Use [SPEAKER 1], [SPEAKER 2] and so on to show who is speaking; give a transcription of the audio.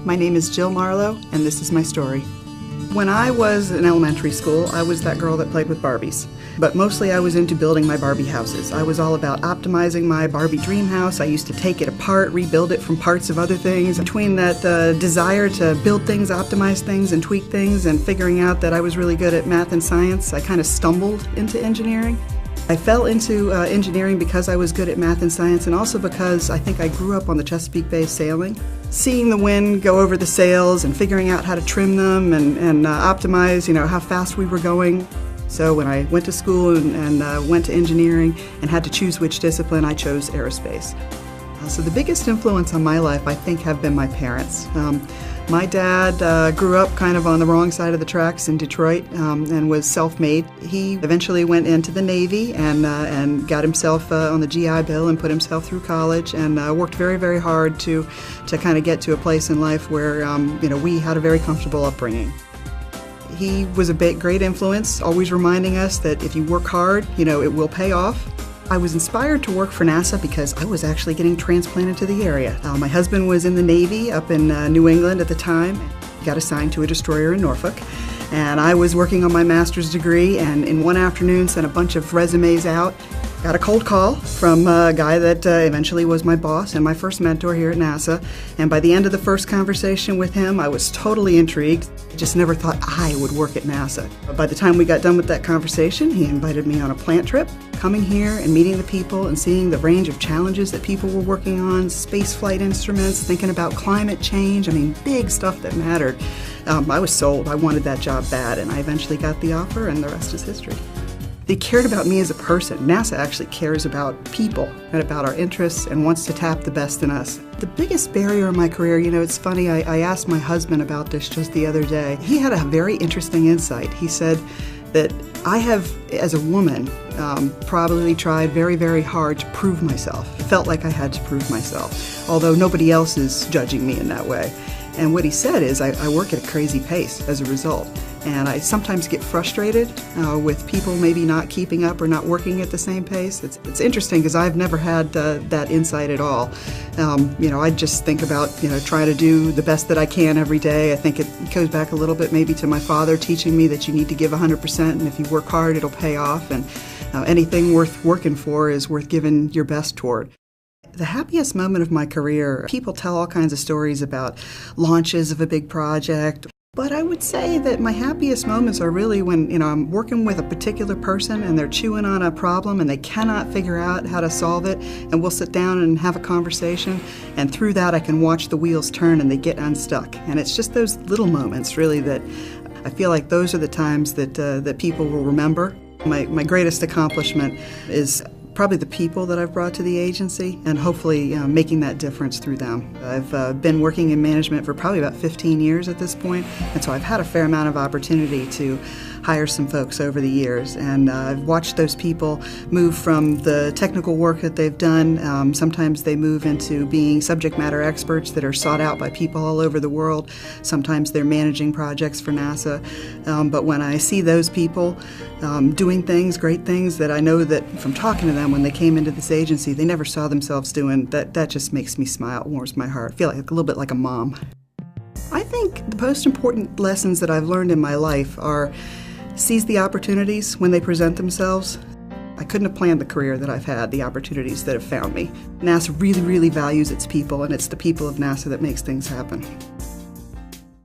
[SPEAKER 1] My name is Jill Marlowe, and this is my story. When I was in elementary school, I was that girl that played with Barbies. But mostly I was into building my Barbie houses. I was all about optimizing my Barbie dream house. I used to take it apart, rebuild it from parts of other things. Between that desire to build things, optimize things, and tweak things, and figuring out that I was really good at math and science, I kind of stumbled into engineering. I fell into engineering because I was good at math and science, and also because I think I grew up on the Chesapeake Bay sailing. Seeing the wind go over the sails and figuring out how to trim them and optimize, how fast we were going. So when I went to school and went to engineering and had to choose which discipline, I chose aerospace. So the biggest influence on my life, I think, have been my parents. My dad grew up kind of on the wrong side of the tracks in Detroit and was self-made. He eventually went into the Navy and got himself on the GI Bill and put himself through college and worked very, very hard to kind of get to a place in life where we had a very comfortable upbringing. He was a great influence, always reminding us that if you work hard, it will pay off. I was inspired to work for NASA because I was actually getting transplanted to the area. My husband was in the Navy up in New England at the time. He got assigned to a destroyer in Norfolk. And I was working on my master's degree, and in one afternoon sent a bunch of resumes out. Got a cold call from a guy that eventually was my boss and my first mentor here at NASA. And by the end of the first conversation with him, I was totally intrigued. I just never thought I would work at NASA. By the time we got done with that conversation, he invited me on a plant trip. Coming here and meeting the people and seeing the range of challenges that people were working on, space flight instruments, thinking about climate change, big stuff that mattered. I was sold. I wanted that job bad, and I eventually got the offer, and the rest is history. They cared about me as a person. NASA actually cares about people and about our interests and wants to tap the best in us. The biggest barrier in my career, it's funny, I asked my husband about this just the other day. He had a very interesting insight. He said that I have, as a woman, probably tried very, very hard to prove myself. Felt like I had to prove myself, although nobody else is judging me in that way. And what he said is I work at a crazy pace as a result. And I sometimes get frustrated with people maybe not keeping up or not working at the same pace. It's interesting because I've never had that insight at all. I just think about trying to do the best that I can every day. I think it goes back a little bit maybe to my father teaching me that you need to give 100%, and if you work hard, it'll pay off. And anything worth working for is worth giving your best toward. The happiest moment of my career, people tell all kinds of stories about launches of a big project. But I would say that my happiest moments are really when, I'm working with a particular person and they're chewing on a problem and they cannot figure out how to solve it, and we'll sit down and have a conversation, and through that I can watch the wheels turn and they get unstuck. And it's just those little moments really that I feel like those are the times that people will remember. My greatest accomplishment is probably the people that I've brought to the agency, and hopefully making that difference through them. I've been working in management for probably about 15 years at this point, and so I've had a fair amount of opportunity to hire some folks over the years, and I've watched those people move from the technical work that they've done. Sometimes they move into being subject matter experts that are sought out by people all over the world. Sometimes they're managing projects for NASA. But when I see those people doing things, great things that I know that from talking to them when they came into this agency, they never saw themselves doing, that just makes me smile, warms my heart. I feel like a little bit like a mom. I think the most important lessons that I've learned in my life are seize the opportunities when they present themselves. I couldn't have planned the career that I've had, the opportunities that have found me. NASA really, really values its people, and it's the people of NASA that makes things happen.